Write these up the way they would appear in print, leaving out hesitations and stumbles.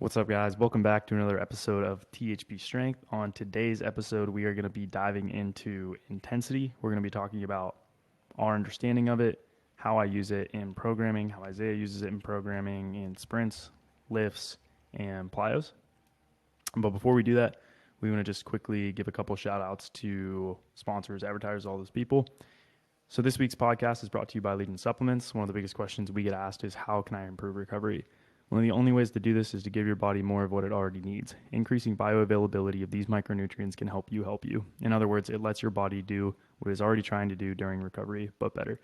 What's up, guys? Welcome back to another episode of THP Strength. On today's episode, we are going to be diving into intensity. We're going to be talking about our understanding of it, how I use it in programming, how Isaiah uses it in programming, in sprints, lifts, and plyos. But before we do that, we want to just quickly give a couple shout outs to sponsors, advertisers, all those people. So this week's podcast is brought to you by Legion Supplements. One of the biggest questions we get asked is, how can I improve recovery? One of the only ways to do this is to give your body more of what it already needs. Increasing bioavailability of these micronutrients can help you. In other words, it lets your body do what it's already trying to do during recovery, but better.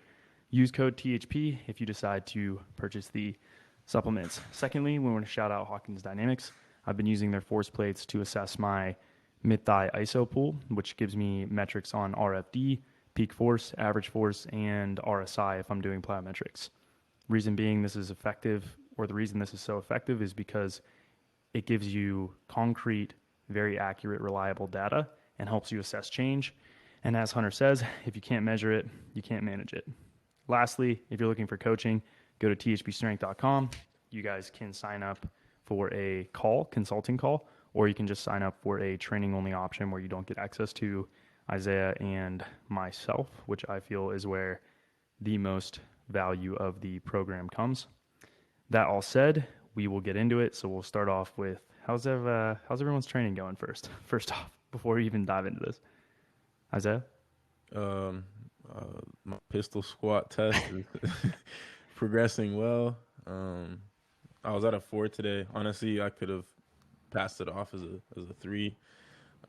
Use code THP if you decide to purchase the supplements. Secondly, we want to shout out Hawkins Dynamics. I've been using their force plates to assess my mid-thigh ISO pool, which gives me metrics on RFD, peak force, average force, and RSI if I'm doing plyometrics. Reason being this is effective, or the reason this is so effective, is because it gives you concrete, very accurate, reliable data and helps you assess change. And as Hunter says, if you can't measure it, you can't manage it. Lastly, if you're looking for coaching, go to thpstrength.com. You guys can sign up for a consulting call, or you can just sign up for a training-only option where you don't get access to Isaiah and myself, which I feel is where the most value of the program comes. That all said, we will get into it. So we'll start off with how's everyone's training going first? First off, before we even dive into this, Isaiah. My pistol squat test is progressing well. I was at a 4 today. Honestly, I could have passed it off as a 3.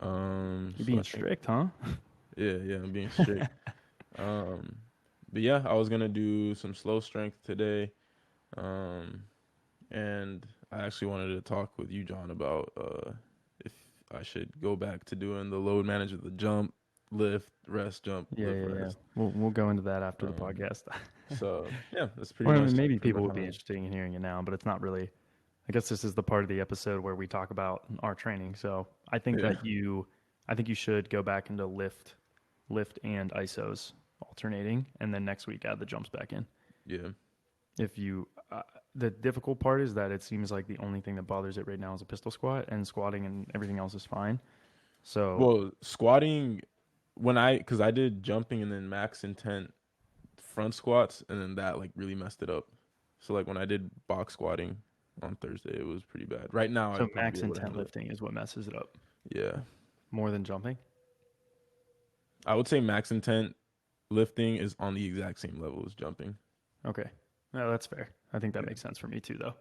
You're being strict, huh? Yeah, I'm being strict. But yeah, I was gonna do some slow strength today. And I actually wanted to talk with you, John, about if I should go back to doing the load management, the jump, lift, rest, jump, lift, rest. We'll go into that after the podcast. So yeah, that's pretty Well, I much mean, maybe pretty people much would be interested in hearing it now, but it's not really. I guess this is the part of the episode where we talk about our training. So I think I think you should go back into lift and ISOs alternating, and then next week add the jumps back in. Yeah. If you, the difficult part is that it seems like the only thing that bothers it right now is a pistol squat, and squatting and everything else is fine. So, well, squatting because I did jumping and then max intent front squats, and then that like really messed it up. So like when I did box squatting on Thursday, it was pretty bad. Right now, so I'd probably max be able to intent handle it. lifting is what messes it up Yeah, more than jumping. I would say max intent lifting is on the exact same level as jumping. Okay, no, that's fair. I think that makes sense for me too, though.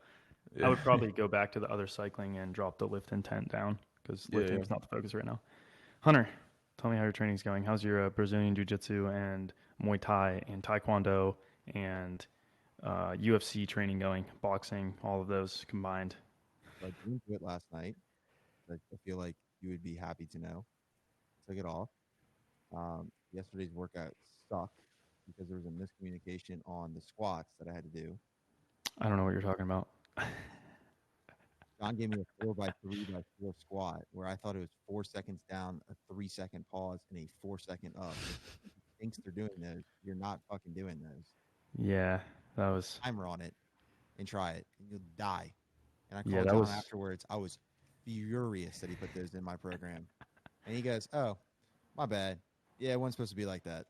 Yeah. I would probably go back to the other cycling and drop the lift intent down because lifting is not the focus right now. Hunter, tell me how your training's going. How's your Brazilian Jiu-Jitsu and Muay Thai and Taekwondo and UFC training going? Boxing, all of those combined. I didn't do it last night. I feel like you would be happy to know. Took it off. Yesterday's workout sucked because there was a miscommunication on the squats that I had to do. I don't know what you're talking about. John gave me a 4x3x4 squat where I thought it was 4 seconds down, a 3-second pause, and a 4-second up. If he thinks they're doing those, you're not fucking doing those. Yeah, that was Timer on it and try it, and you'll die. And I called John afterwards. I was furious that he put those in my program. And he goes, "Oh, my bad. Yeah, it wasn't supposed to be like that."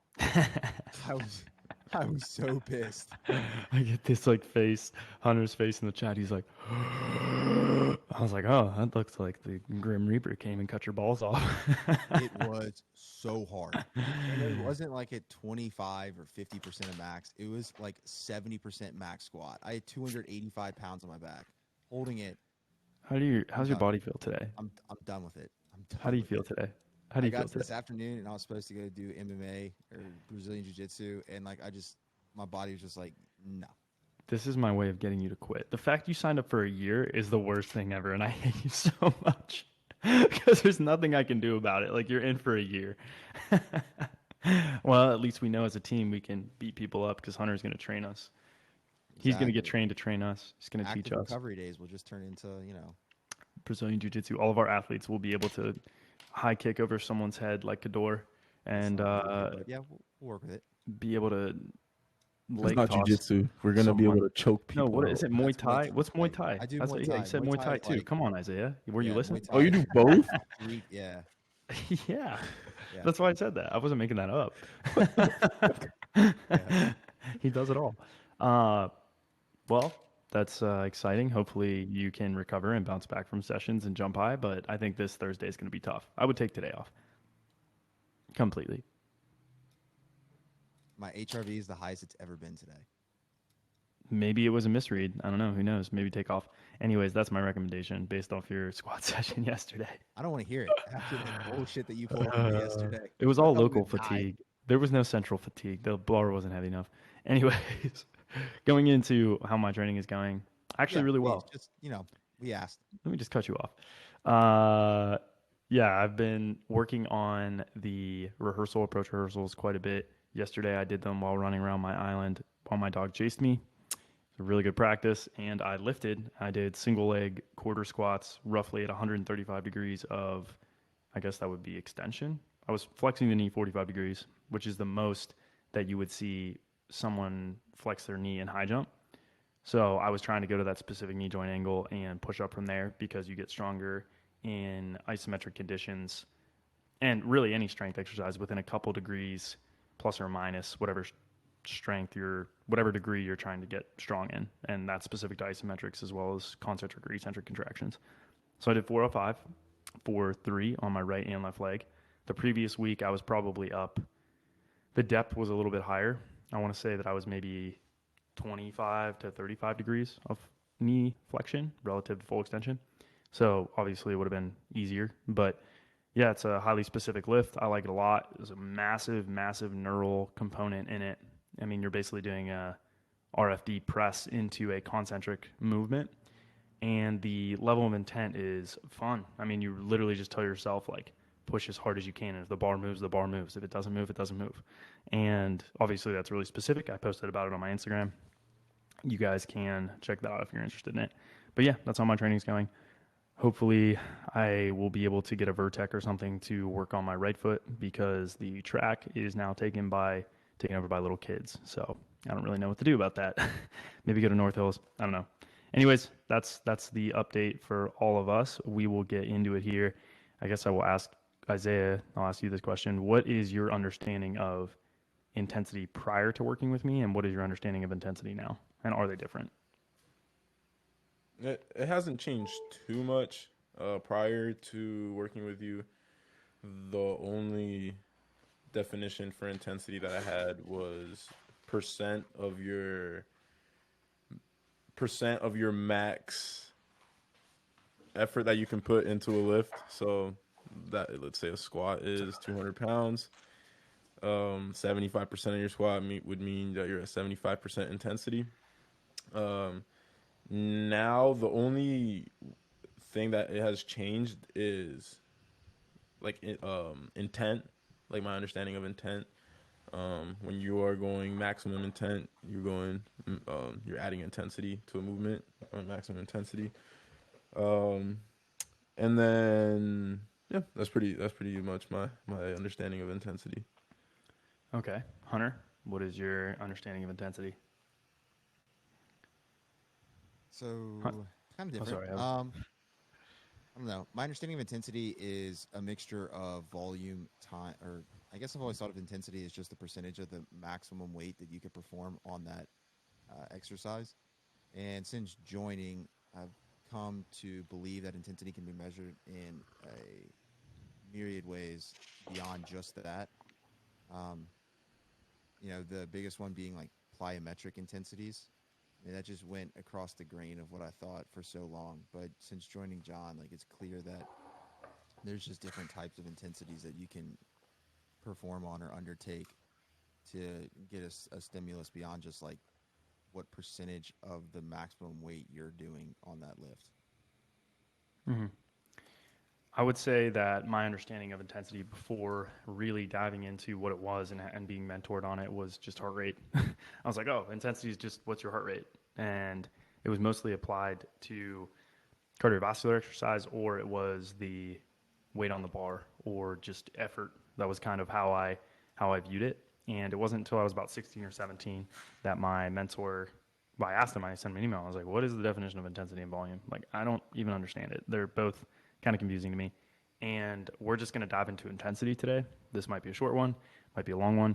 I was so pissed. I get this like face, Hunter's face in the chat. He's like, I was like, oh, that looks like the Grim Reaper came and cut your balls off. It was so hard. And it wasn't like at 25 or 50% of max. It was like 70% max squat. I had 285 pounds on my back, holding it. How's your body feel today? I'm done with it. How do you feel today? How do you feel today? This afternoon, and I was supposed to go do MMA or Brazilian Jiu-Jitsu, and like my body was just like, no. This is my way of getting you to quit. The fact you signed up for a year is the worst thing ever, and I hate you so much because there's nothing I can do about it. Like, you're in for a year. Well, at least we know as a team we can beat people up because Hunter's going to train us. He's going to get trained to train us. He's going to teach us. Recovery days will just turn into, Brazilian Jiu-Jitsu. All of our athletes will be able to high kick over someone's head like Cador and yeah, we'll work with it. be able to It's not jujitsu. We're gonna be able to choke people. No, what out. is it? Muay Thai? What's Muay Thai? I do Muay Thai. Yeah, you said Muay Thai too. Like, Come on, Isaiah. Were you listening? Oh, you do both? Yeah. Yeah. That's why I said that. I wasn't making that up. He does it all. Well, that's exciting. Hopefully you can recover and bounce back from sessions and jump high, but I think this Thursday is going to be tough. I would take today off. Completely. My HRV is the highest it's ever been today. Maybe it was a misread. I don't know. Who knows? Maybe take off. Anyways, that's my recommendation based off your squat session yesterday. I don't want to hear it after the bullshit that you pulled on me yesterday. It was all local fatigue. There was no central fatigue. The bar wasn't heavy enough. Anyways, going into how my training is going, actually really well. Just, we asked. Let me just cut you off. I've been working on the approach rehearsals quite a bit. Yesterday I did them while running around my island while my dog chased me. It's a really good practice, and I did single leg quarter squats roughly at 135 degrees of, I guess that would be extension. I was flexing the knee 45 degrees, which is the most that you would see someone flex their knee in high jump. So I was trying to go to that specific knee joint angle and push up from there because you get stronger in isometric conditions and really any strength exercise within a couple degrees plus or minus whatever strength whatever degree you're trying to get strong in. And that's specific to isometrics as well as concentric or eccentric contractions. So I did 405 for 3 on my right and left leg. The previous week I was probably up. The depth was a little bit higher. I want to say that I was maybe 25 to 35 degrees of knee flexion relative to full extension. So obviously it would have been easier, but yeah, it's a highly specific lift. I like it a lot. There's a massive, massive neural component in it. I mean, you're basically doing a RFD press into a concentric movement, and the level of intent is fun. I mean, you literally just tell yourself, like, push as hard as you can. And if the bar moves, the bar moves. If it doesn't move, it doesn't move. And obviously that's really specific. I posted about it on my Instagram. You guys can check that out if you're interested in it. But yeah, that's how my training's going. Hopefully I will be able to get a Vertec or something to work on my right foot because the track is now taken over by little kids. So I don't really know what to do about that. Maybe go to North Hills. I don't know. Anyways, that's the update for all of us. We will get into it here. I guess I will ask Isaiah, I'll ask you this question. What is your understanding of intensity prior to working with me, and what is your understanding of intensity now? And are they different? It hasn't changed too much prior to working with you. The only definition for intensity that I had was percent of your max effort that you can put into a lift. So that, let's say a squat is 200 pounds. 75% of your squat would mean that you're at 75% intensity. Now the only thing that it has changed is like intent, like my understanding of intent. When you are going maximum intent, you're adding intensity to a movement on maximum intensity. And then yeah, that's pretty much my understanding of intensity. Okay. Hunter, what is your understanding of intensity? So kind of different. sorry, I don't know. My understanding of intensity is a mixture of volume, time, or I guess I've always thought of intensity as just the percentage of the maximum weight that you could perform on that exercise. And since joining, I've come to believe that intensity can be measured in a myriad ways beyond just that. The biggest one being like plyometric intensities. I mean, that just went across the grain of what I thought for so long. But since joining John, like, it's clear that there's just different types of intensities that you can perform on or undertake to get a stimulus beyond just like what percentage of the maximum weight you're doing on that lift. Mm-hmm. I would say that my understanding of intensity before really diving into what it was and being mentored on it was just heart rate. I was like, oh, intensity is just what's your heart rate? And it was mostly applied to cardiovascular exercise, or it was the weight on the bar, or just effort. That was kind of how I viewed it. And it wasn't until I was about 16 or 17 that my mentor, well, I asked him, I sent him an email. I was like, what is the definition of intensity and volume? Like, I don't even understand it. They're both kind of confusing to me. And we're just going to dive into intensity today. This might be a short one, might be a long one,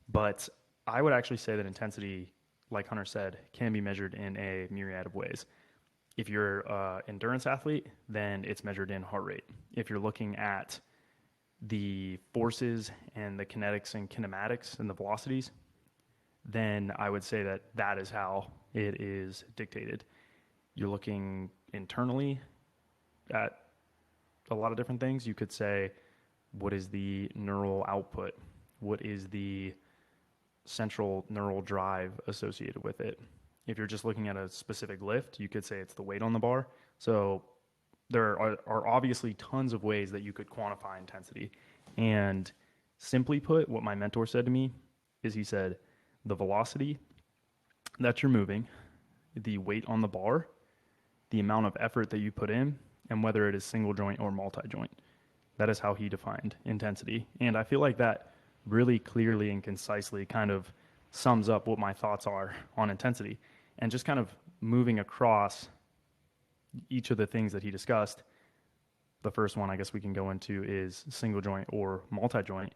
but I would actually say that intensity, like Hunter said, can be measured in a myriad of ways. If you're an endurance athlete, then it's measured in heart rate. If you're looking at the forces and the kinetics and kinematics and the velocities, then I would say that that is how it is dictated. You're looking internally at a lot of different things. You could say, what is the neural output? What is the central neural drive associated with it? If you're just looking at a specific lift, you could say it's the weight on the bar. So there are obviously tons of ways that you could quantify intensity. And simply put, what my mentor said to me is he said, the velocity that you're moving, the weight on the bar, the amount of effort that you put in, and whether it is single joint or multi-joint. That is how he defined intensity. And I feel like that really clearly and concisely kind of sums up what my thoughts are on intensity. And just kind of moving across each of the things that he discussed, the first one I guess we can go into is single joint or multi-joint.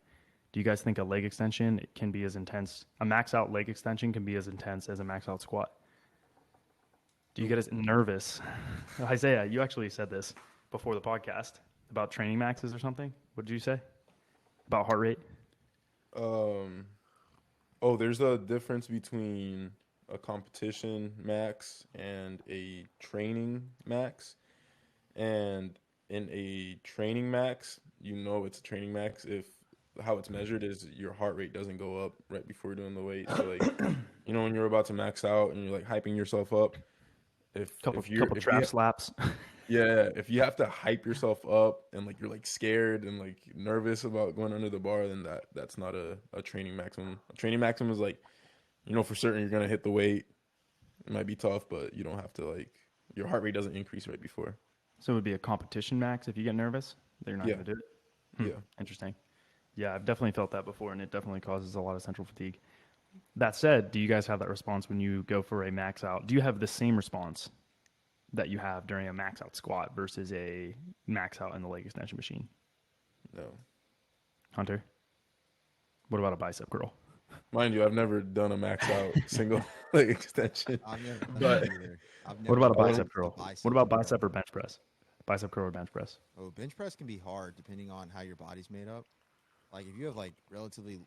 Do you guys think a leg extension can be as intense, a max out leg extension can be as intense as a max out squat? Do you get as nervous? Isaiah, you actually said this before the podcast about training maxes or something. What did you say about heart rate? There's a difference between a competition max and a training max. And in a training max, you know it's a training max if how it's measured is your heart rate doesn't go up right before you're doing the weight. So like, when you're about to max out and you're like hyping yourself up, couple trap slaps. Yeah, if you have to hype yourself up and like you're like scared and like nervous about going under the bar, then that's not a training maximum. A training maximum is like, for certain you're gonna hit the weight. It might be tough, but you don't have to like your heart rate doesn't increase right before. So it would be a competition max if you get nervous. They're not gonna do it. Yeah. Interesting. Yeah, I've definitely felt that before, and it definitely causes a lot of central fatigue. That said, do you guys have that response when you go for a max out? Do you have the same response that you have during a max out squat versus a max out in the leg extension machine? No. Hunter? What about a bicep curl? Mind you, I've never done a max out single leg extension. What about a bicep curl? What about bicep or bench press? Bicep curl or bench press? Oh, bench press can be hard depending on how your body's made up. Like if you have like relatively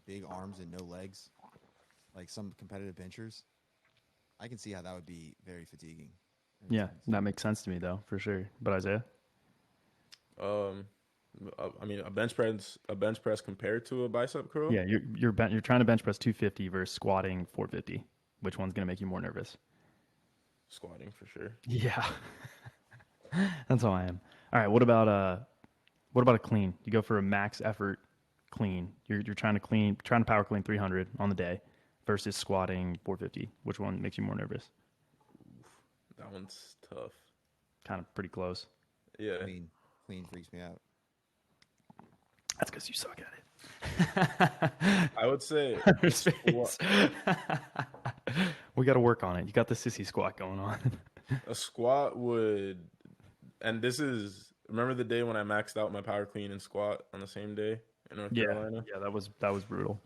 big arms and no legs, like some competitive benchers, I can see how that would be very fatiguing. Yeah, that makes sense to me though, for sure. But Isaiah? I mean, a bench press compared to a bicep curl? Yeah, you're trying to bench press 250 versus squatting 450. Which one's going to make you more nervous? Squatting for sure. Yeah. That's how I am. All right, what about a clean? You go for a max effort clean. You're trying to power clean 300 on the day versus squatting 450. Which one makes you more nervous? That one's tough. Kind of pretty close. Yeah. Clean freaks me out. That's because you suck at it. I would say we got to work on it. You got the sissy squat going on. A squat would, and this is, remember the day when I maxed out my power clean and squat on the same day in North Carolina? Yeah, that was brutal.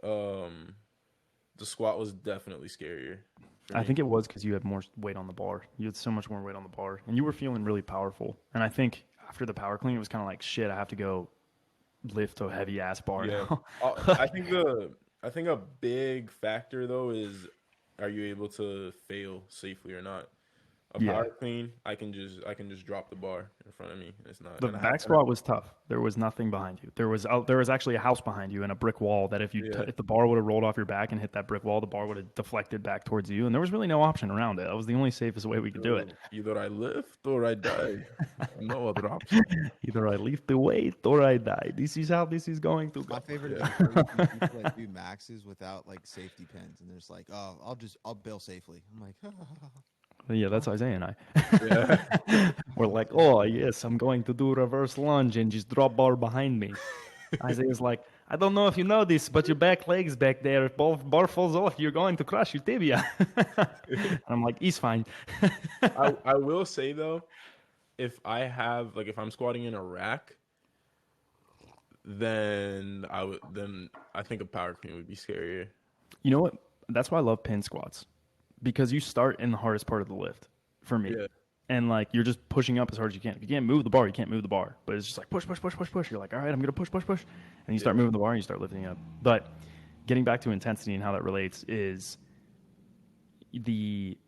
The squat was definitely scarier. I think it was because you had more weight on the bar. You had so much more weight on the bar, and you were feeling really powerful. And I think after the power clean, it was kind of like, shit, I have to go lift a heavy ass bar now. I think a big factor though is, are you able to fail safely or not? A power clean, I can just drop the bar in front of me. It's not the back squat was tough. There was nothing behind you. There was actually a house behind you and a brick wall that if the bar would have rolled off your back and hit that brick wall, the bar would have deflected back towards you, and there was really no option around it. That was the only safest way we could do it. Either I lift or I die. No other option. Either I lift the weight or I die. This is how this is going to go. My favorite is people that do maxes without like safety pins, and there's like, oh, I'll bail safely. I'm like, yeah, that's Isaiah and I. We're like, oh, yes, I'm going to do reverse lunge and just drop bar behind me. Isaiah's like, I don't know if you know this, but your back legs back there, if bar falls off, you're going to crush your tibia. And I'm like, he's fine. I will say though, if I'm squatting in a rack, then I think a power clean would be scarier. You know what? That's why I love pin squats, because you start in the hardest part of the lift for me. Yeah. And like you're just pushing up as hard as you can. If you can't move the bar, you can't move the bar. But it's just like push, push, push, push, push. You're like, all right, I'm gonna push, push, push, and you start moving the bar and you start lifting up. But getting back to intensity and how that relates is the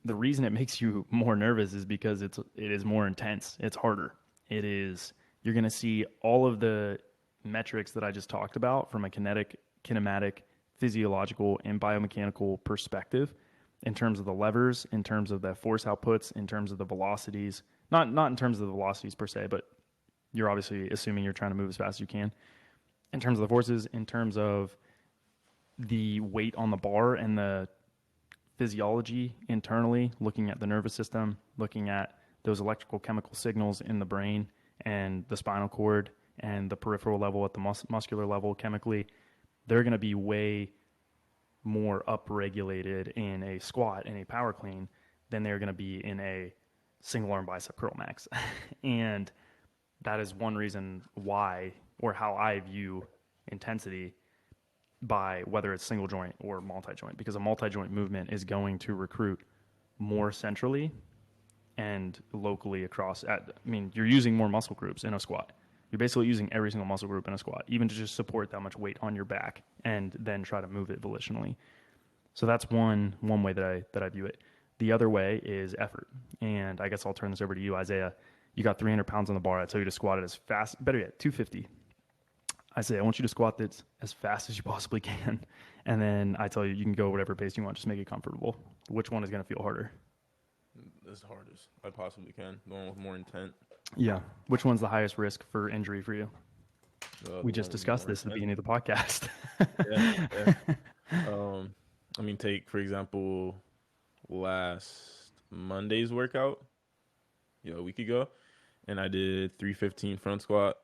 reason it makes you more nervous is because it is more intense. It's harder. You're gonna see all of the metrics that I just talked about from a kinematic, physiological, and biomechanical perspective, in terms of the levers, in terms of the force outputs, in terms of the velocities, not in terms of the velocities per se, but you're obviously assuming you're trying to move as fast as you can. In terms of the forces, in terms of the weight on the bar and the physiology internally, looking at the nervous system, looking at those electrical chemical signals in the brain and the spinal cord and the peripheral level at the muscular level chemically, they're going to be way more upregulated in a squat and a power clean than they're going to be in a single arm bicep curl max. And that is one reason why, or how I view intensity, by whether it's single joint or multi-joint, because a multi-joint movement is going to recruit more centrally and locally across. You're using more muscle groups in a squat. You're basically using every single muscle group in a squat, even to just support that much weight on your back and then try to move it volitionally. So that's one way that I view it. The other way is effort. And I guess I'll turn this over to you, Isaiah. You got 300 pounds on the bar. I tell you to squat it as fast, better yet, 250. I say, I want you to squat this as fast as you possibly can. And then I tell you, you can go whatever pace you want. Just make it comfortable. Which one is going to feel harder? As hard as I possibly can. Going with more intent. Yeah. Which one's the highest risk for injury for you? We just discussed this at the beginning of the podcast. Yeah. Take, for example, last Monday's workout, a week ago, and I did 315 front squat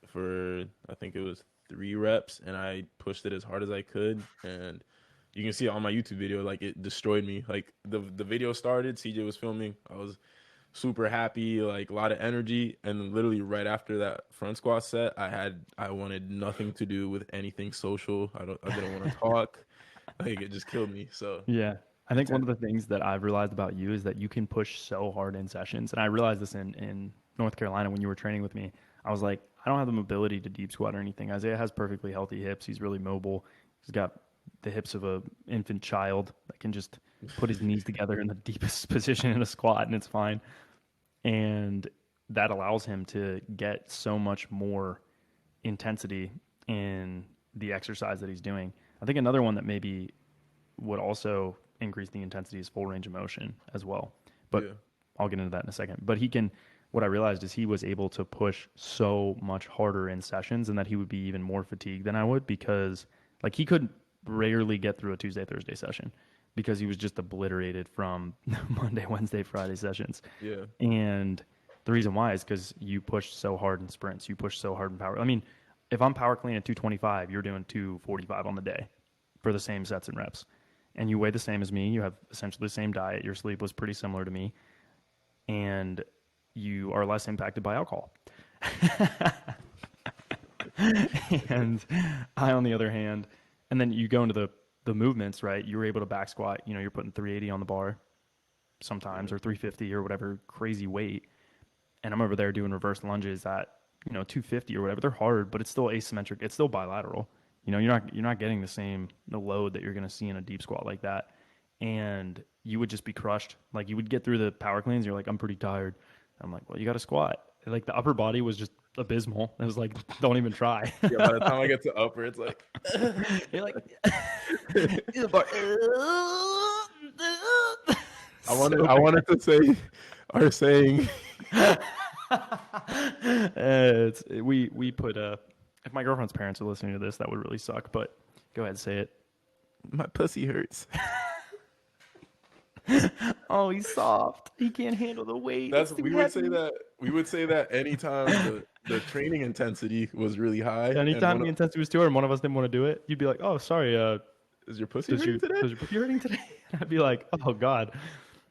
for, I think it was 3 reps, and I pushed it as hard as I could, and you can see it on my YouTube video, like it destroyed me. Like the video started, CJ was filming, I was super happy, like a lot of energy, and literally right after that front squat set, I wanted nothing to do with anything social. I didn't want to talk. Like it just killed me. So yeah, I think one of the things that I've realized about you is that you can push so hard in sessions, and I realized this in North Carolina when you were training with me. I was like, I don't have the mobility to deep squat or anything. Isaiah has perfectly healthy hips. He's really mobile. He's got the hips of a infant child that can just put his knees together in the deepest position in a squat, and it's fine. And that allows him to get so much more intensity in the exercise that he's doing. I think another one that maybe would also increase the intensity is full range of motion as well. But yeah, I'll get into that in a second. But what I realized is he was able to push so much harder in sessions, and that he would be even more fatigued than I would, because like he could rarely get through a Tuesday, Thursday session because he was just obliterated from Monday, Wednesday, Friday sessions. Yeah. And the reason why is because you push so hard in sprints. You push so hard in power. I mean, if I'm power clean at 225, you're doing 245 on the day for the same sets and reps. And you weigh the same as me. You have essentially the same diet. Your sleep was pretty similar to me. And you are less impacted by alcohol. And I, on the other hand, and then you go into the movements, right? You were able to back squat. You're putting 380 on the bar sometimes, or 350 or whatever crazy weight. And I'm over there doing reverse lunges at 250 or whatever. They're hard, but it's still asymmetric. It's still bilateral. You're not getting the load that you're going to see in a deep squat like that. And you would just be crushed. Like you would get through the power cleans. You're like, I'm pretty tired. I'm like, well, you got to squat. Like the upper body was just abysmal. It was like, don't even try. Yeah, by the time I get to upper, it's like you're like I wanted to say our saying. We put if my girlfriend's parents are listening to this, that would really suck, but go ahead, say it. My pussy hurts. Oh, he's soft. He can't handle the weight. That's It's too we would say heavy. that we would say that anytime the training intensity was really high, and Anytime the intensity was too hard and one of us didn't want to do it, you'd be like, "Oh, sorry. is your pussy hurting today? Does your pussy hurting today?" And I'd be like, "Oh God,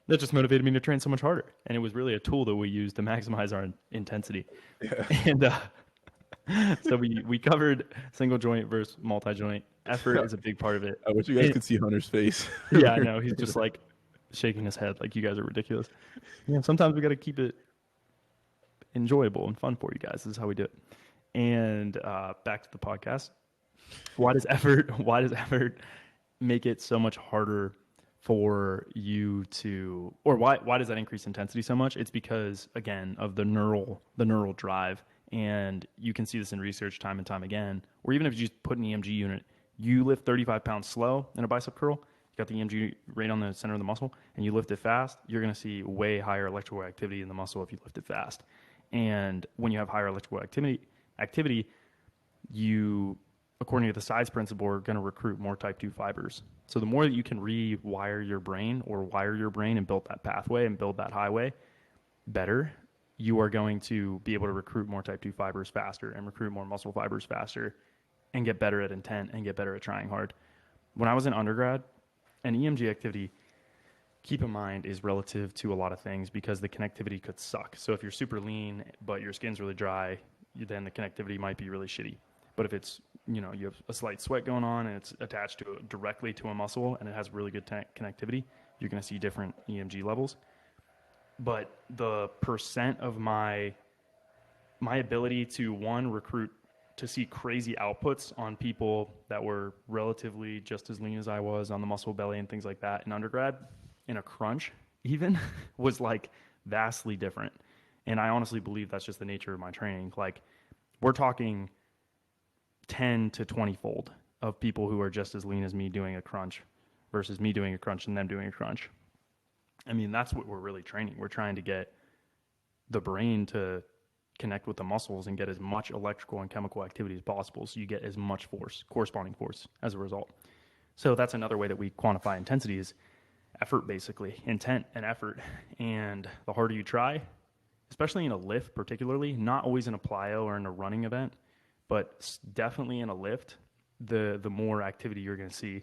that just motivated me to train so much harder." And it was really a tool that we used to maximize our intensity. Yeah. And so we covered single joint versus multi joint. Effort is a big part of it. I wish you guys could see Hunter's face. Yeah, I know. He's just like shaking his head like you guys are ridiculous. Yeah, sometimes we got to keep it enjoyable and fun for you guys. This is how we do it. And back to the podcast. Why does effort make it so much harder for you to, or why does that increase intensity so much? It's because, again, of the neural drive. And you can see this in research time and time again, or even if you just put an EMG unit, you lift 35 pounds slow in a bicep curl, you got the EMG right on the center of the muscle, and you lift it fast, you're going to see way higher electrical activity in the muscle if you lift it fast. And when you have higher electrical activity, you, according to the size principle, are going to recruit more type 2 fibers. So the more that you can rewire your brain or wire your brain and build that pathway and build that highway better, you are going to be able to recruit more type 2 fibers faster and recruit more muscle fibers faster and get better at intent and get better at trying hard. When I was in undergrad, an EMG activity, keep in mind, is relative to a lot of things because the connectivity could suck. So if you're super lean, but your skin's really dry, then the connectivity might be really shitty. But if it's, you have a slight sweat going on and it's attached directly to a muscle and it has really good connectivity, you're going to see different EMG levels. But the percent of my ability to, one, recruit to see crazy outputs on people that were relatively just as lean as I was on the muscle belly and things like that in undergrad, in a crunch even, was like vastly different. And I honestly believe that's just the nature of my training. Like, we're talking 10 to 20 fold of people who are just as lean as me doing a crunch versus me doing a crunch and them doing a crunch. I mean, that's what we're really training. We're trying to get the brain to connect with the muscles and get as much electrical and chemical activity as possible, so you get as much force, corresponding force, as a result. So that's another way that we quantify intensity, is effort, basically, intent and effort. And the harder you try, especially in a lift particularly, not always in a plyo or in a running event, but definitely in a lift, the more activity you're going to see.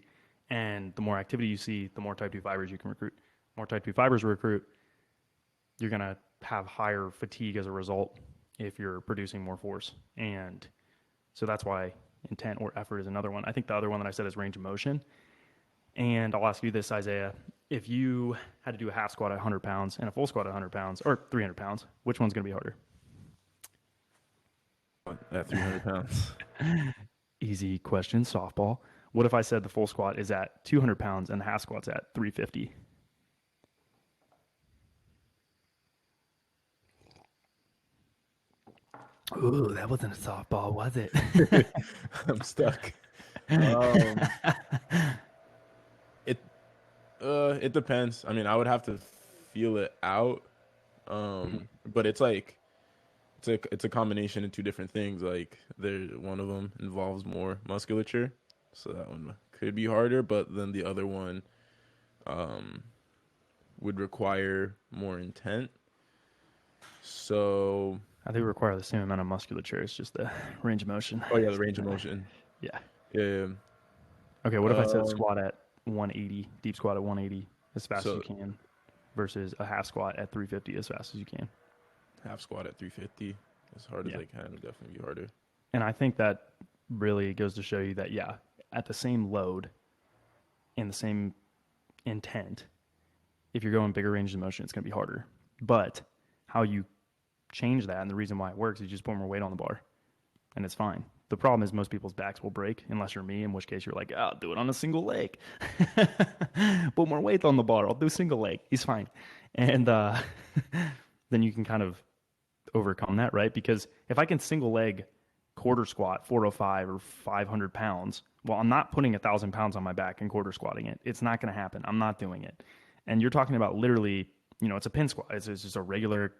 And the more activity you see, the more type 2 fibers you can recruit. More type 2 fibers recruit, you're going to have higher fatigue as a result if you're producing more force. And so that's why intent or effort is another one. I think the other one that I said is range of motion. And I'll ask you this, Isaiah. If you had to do a half squat at 100 pounds and a full squat at 100 pounds or 300 pounds, which one's going to be harder? At 300 pounds. Easy question, softball. What if I said the full squat is at 200 pounds and the half squat's at 350? Ooh, that wasn't a softball, was it? I'm stuck. It depends. I mean, I would have to feel it out. But it's like it's a combination of two different things. Like, one of them involves more musculature, so that one could be harder. But then the other one would require more intent. So I think we require the same amount of musculature. It's just the range of motion. Oh yeah, the range of motion. Yeah. Yeah. Okay, what if I said squat at 180, deep squat at 180 as fast as you can, versus a half squat at 350 as fast as you can? Half squat at 350, as hard as I can, would definitely be harder. And I think that really goes to show you that, at the same load and the same intent, if you're going bigger range of motion, it's going to be harder. But how you change that, and the reason why it works, is you just put more weight on the bar, and it's fine. The problem is most people's backs will break, unless you're me, in which case you're like, I'll do it on a single leg. Put more weight on the bar. I'll do single leg. He's fine. And then you can kind of overcome that, right? Because if I can single leg quarter squat 405 or 500 pounds, well, I'm not putting 1,000 pounds on my back and quarter squatting it. It's not going to happen. I'm not doing it. And you're talking about literally, it's a pin squat. It's just a regular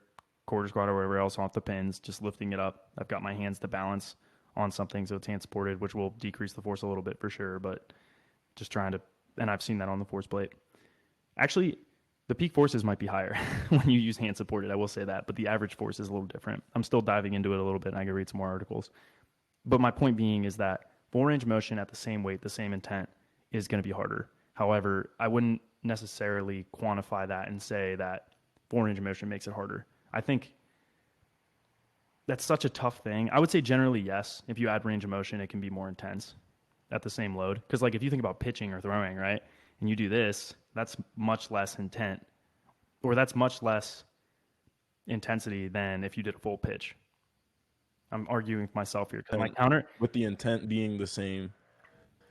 quarter squat or whatever else off the pins, just lifting it up. I've got my hands to balance on something, so it's hand supported, which will decrease the force a little bit for sure, but just trying to, and I've seen that on the force plate. Actually, The peak forces might be higher when you use hand supported. I will say that, but the average force is a little different. I'm still diving into it a little bit, and I can read some more articles. But my point being is that full range of motion at the same weight, the same intent is going to be harder. However, I wouldn't necessarily quantify that and say that full range of motion makes it harder. I think that's such a tough thing. I would say generally yes. If you add range of motion, it can be more intense at the same load. Because like if you think about pitching or throwing, right, and you do this, that's much less intent, or that's much less intensity than if you did a full pitch. I'm arguing with myself here because my counter, with the intent being the same,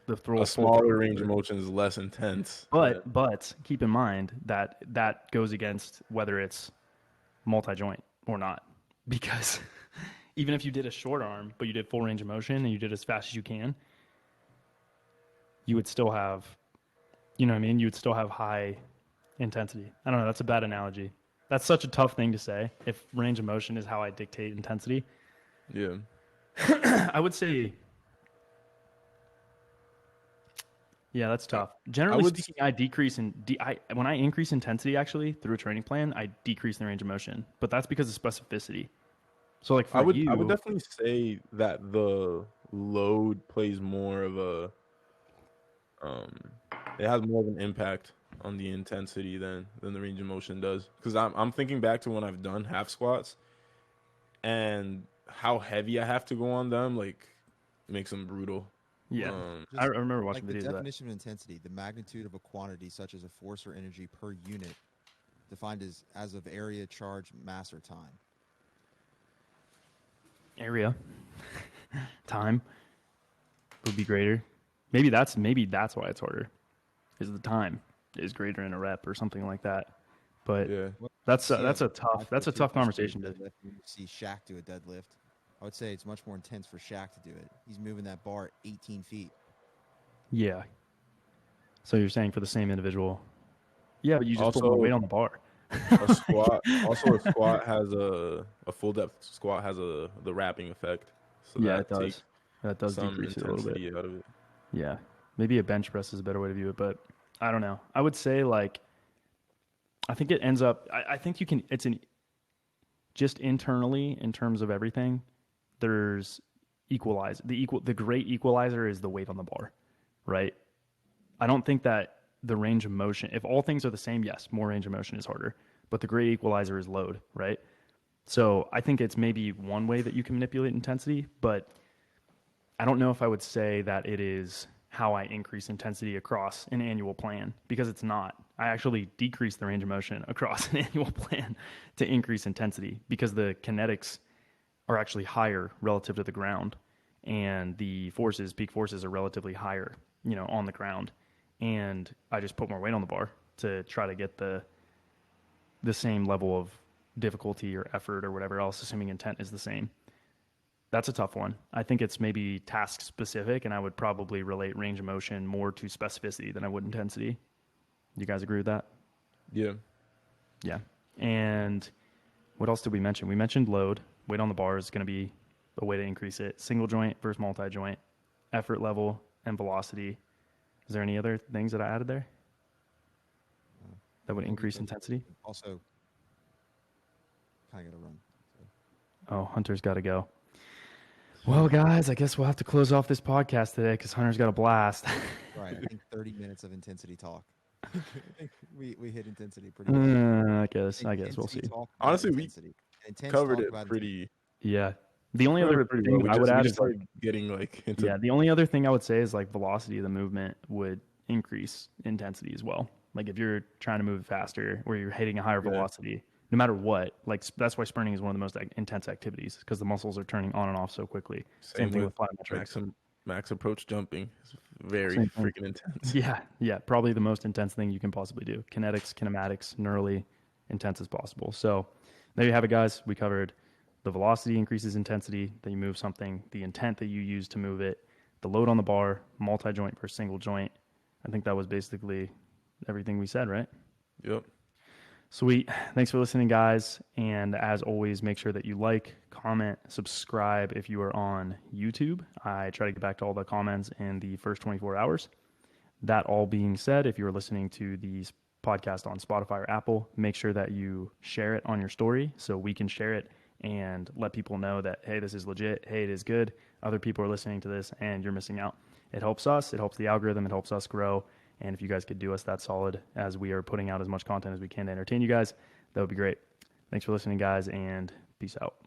the throw a smaller range of motion is less intense. But keep in mind that that goes against whether it's multi-joint or not, because even if you did a short arm but you did full range of motion and you did as fast as you can, you would still have, you know what I mean? You would still have high intensity. I don't know. That's a bad analogy. That's such a tough thing to say. If range of motion is how I dictate intensity. Yeah. I would say, yeah, that's tough. Generally speaking, I decrease when I increase intensity actually through a training plan, I decrease the range of motion, but that's because of specificity. So like for I would you, definitely say that the load plays more of a it has more of an impact on the intensity than the range of motion does. Because I'm thinking back to when I've done half squats and how heavy I have to go on them, like makes them brutal. Yeah, I remember watching like videos the of that. definition of intensity, the magnitude of a quantity such as a force or energy per unit, defined as of area, charge, mass, or time. Area, time would be greater. Maybe that's why it's harder, is the time is greater in a rep or something like that. But Yeah, that's a tough conversation to. You see Shaq do a deadlift. I would say it's much more intense for Shaq to do it. He's moving that bar 18 feet. Yeah. So you're saying for the same individual? Yeah, but you just also, put more weight on the bar. A squat has a full depth squat has the wrapping effect. So yeah, that it does. That does some decrease it a little bit. out of it. Yeah, maybe a bench press is a better way to view it, but I don't know. I would say like, I think it ends up. I think you can. Just internally in terms of everything. There's the great equalizer is the weight on the bar, right? I don't think that the range of motion, if all things are the same, yes, more range of motion is harder, but the great equalizer is load, right? So I think it's maybe one way that you can manipulate intensity, but I don't know if I would say that it is how I increase intensity across an annual plan, because it's not. I actually decrease the range of motion across an annual plan to increase intensity because the kinetics are actually higher relative to the ground, and the peak forces are relatively higher, on the ground. And I just put more weight on the bar to try to get the same level of difficulty or effort or whatever else, assuming intent is the same. That's a tough one. I think it's maybe task specific, and I would probably relate range of motion more to specificity than I would intensity. You guys agree with that? Yeah. Yeah. And what else did we mention? We mentioned load. Weight on the bar is going to be a way to increase it. Single joint versus multi-joint, effort level, and velocity. Is there any other things that I added there that would increase intensity? Also, kind of got to run. So. Oh, Hunter's got to go. Well, guys, I guess we'll have to close off this podcast today because Hunter's got a blast. Right. I think 30 minutes of intensity talk. we hit intensity pretty well. I guess we'll see. Honestly, we covered it pretty. Yeah. The only other thing I would add is getting into. Yeah, the only other thing I would say is velocity of the movement would increase intensity as well. Like if you're trying to move faster or you're hitting a higher velocity, no matter what, that's why sprinting is one of the most intense activities because the muscles are turning on and off so quickly. Same thing with plyometrics. Max approach jumping is very freaking intense. Yeah, probably the most intense thing you can possibly do. Kinetics, kinematics, neurally intense as possible. So there you have it, guys. We covered the velocity increases intensity, that you move something, the intent that you use to move it, the load on the bar, multi-joint versus single joint. I think that was basically everything we said, right? Yep. Sweet. Thanks for listening, guys. And as always, make sure that you like, comment, subscribe if you are on YouTube. I try to get back to all the comments in the first 24 hours. That all being said, if you're listening to the podcast on Spotify or Apple, make sure that you share it on your story so we can share it and let people know that, hey, this is legit. Hey, it is good. Other people are listening to this and you're missing out. It helps us. It helps the algorithm. It helps us grow. And if you guys could do us that solid as we are putting out as much content as we can to entertain you guys, that would be great. Thanks for listening, guys, and peace out.